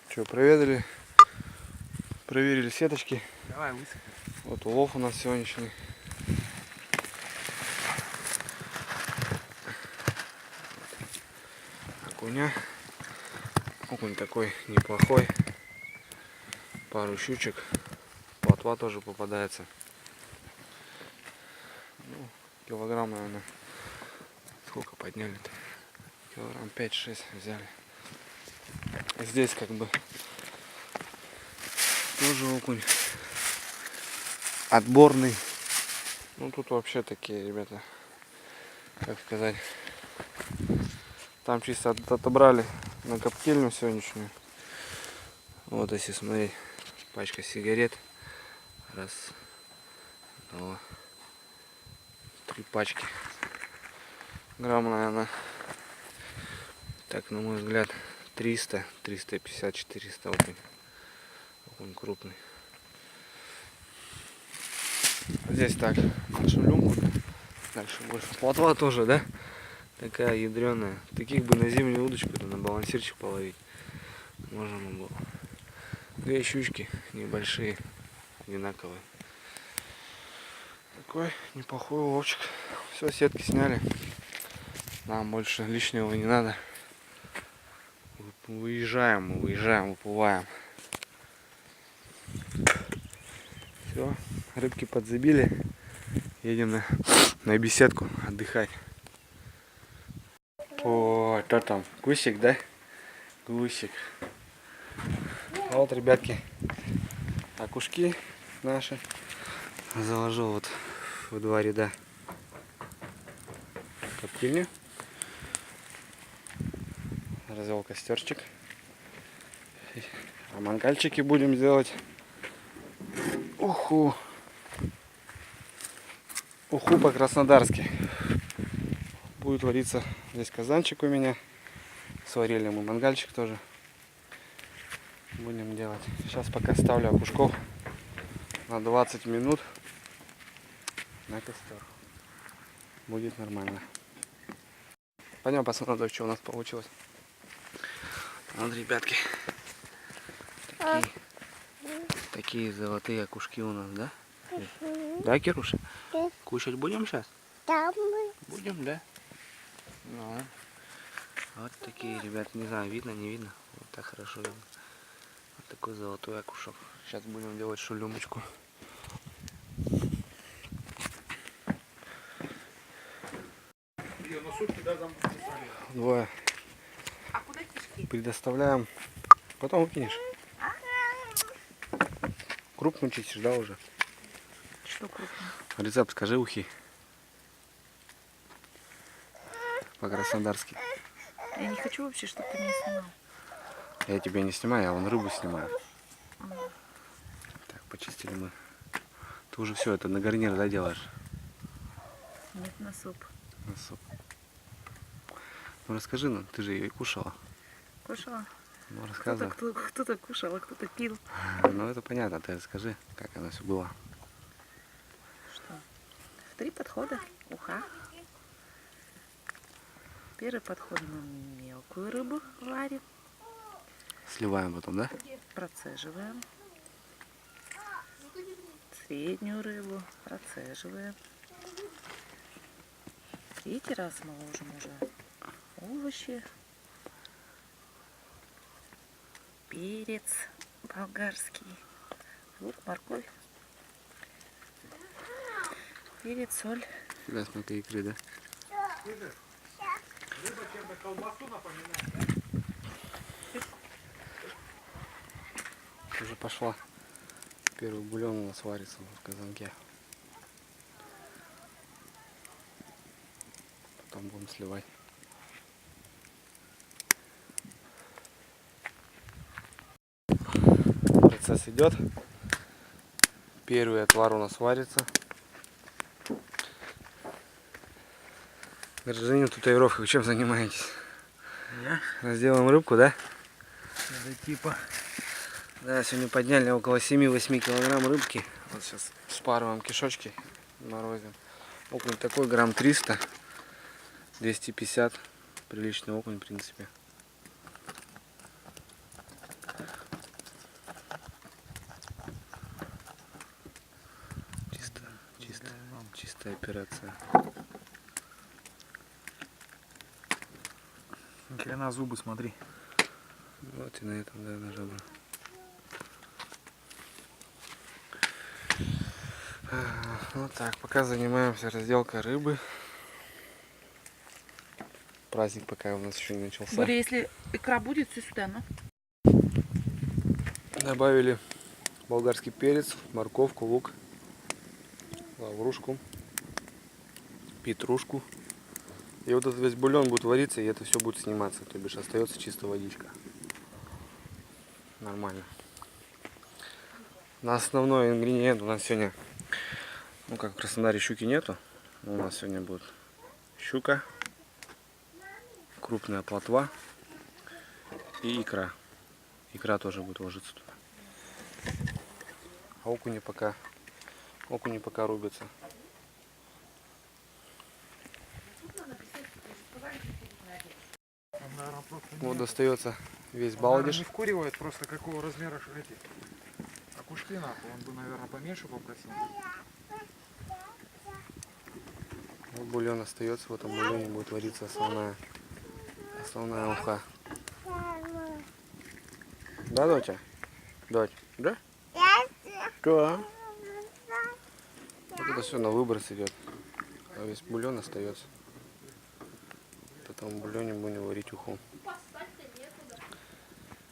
Что, проверили сеточки. Давай высыпь. Вот улов у нас сегодняшний. Окуня. Окунь такой неплохой. Пару щучек. Плотва тоже попадается. Ну, килограмм, наверное. Сколько подняли-то? Килограмм 5-6 взяли. Здесь как бы тоже окунь отборный. Ну тут вообще такие, ребята, как сказать, там чисто отобрали на коптильню сегодняшнюю. Вот если смотреть, пачка сигарет. Раз, два, 3 пачки. Грамм, наверное, так, на мой взгляд, 300, 350, 400 окунь. Окунь крупный. Здесь так, шулюмку. Дальше больше. Плотва тоже, да? Такая ядреная. Таких бы на зимнюю удочку, на балансирчик половить. Можно было. 2 щучки небольшие, одинаковые. Такой неплохой уловчик. Все, сетки сняли. Нам больше лишнего не надо. Выезжаем, выплываем. Все, рыбки подзабили. Едем на беседку отдыхать. О, что там? Гусик, да? Гусик. А вот, ребятки, окушки наши. Заложил вот в 2 ряда коптильню. Развел костерчик. А мангальчики будем делать. Уху по-краснодарски. Будет вариться здесь казанчик у меня. Сварили мы мангальчик тоже. Будем делать. Сейчас пока ставлю окушков на 20 минут на костер. Будет нормально. Пойдем посмотрим, что у нас получилось. Вот, ребятки. Такие золотые окушки у нас, да? Да, Кируша? Да. Кушать будем сейчас? Да. Будем, да? Ну, вот такие, ребят, не знаю, видно, не видно. Вот так хорошо видно. Вот такой золотой окушок. Сейчас будем делать шулюмочку. Двое. А куда кишки? Предоставляем. Потом выкинешь. Крупную чистишь, да, уже? Что крупно? Рецепт скажи, ухи. По-краснодарски. Я не хочу вообще, чтобы ты меня снимал. Я тебя не снимаю, я вон рыбу снимаю. Так, почистили мы. Ты уже все это на гарнир, да, делаешь? Нет, на суп. На суп. Ну расскажи нам, ты же ее и кушала. Кушала? Ну рассказывай. Кто-то кушал, а кто-то пил. Ну это понятно, ты расскажи, как оно все было. Что? 3 подхода. Уха. Первый подход мы мелкую рыбу варим. Сливаем потом, да? Процеживаем. Среднюю рыбу процеживаем. 3-й раз мы ложим уже овощи. Перец болгарский. Лук, морковь. Перец, соль. Всегда смотри икры, да? Рыба чем-то колбасу напоминает. Уже пошла. Первый бульон у нас варится в казанке. Потом будем сливать. Процесс идет. Первый отвар у нас варится. Гражданин татуировка, вы чем занимаетесь? Я? Разделаем рыбку, да? Это типа. Да, сегодня подняли около 7-8 килограмм рыбки. Вот сейчас спарываем кишочки, морозим. Окунь такой, грамм 300, 250. Приличный окунь, в принципе. Чистая операция. Ни хрена зубы, смотри. Вот и на этом, да, ножом. Вот так, пока занимаемся разделкой рыбы. Праздник пока у нас еще не начался. Боря, если икра будет, все сюда, ну. Добавили болгарский перец, морковку, лук, лаврушку, петрушку. И вот этот весь бульон будет вариться, и это все будет сниматься. То бишь остается чисто водичка. Нормально. На основной ингредиент у нас сегодня, ну как в Краснодаре щуки нету, у нас сегодня будет щука, крупная плотва и икра. Икра тоже будет ложиться туда. А окуни пока рубятся. Он, наверное, просто Вот достается весь он, наверное, балдеж. не вкуривает просто какого размера эти окушки нахуй. Он бы, наверное, поменьше попросил. Вот бульон остается, в этом бульоне будет вариться основная уха. Да, доча? Дочь, да? Да. Вот это все на выброс идет, а весь бульон остается. Потом в бульоне будем варить уху.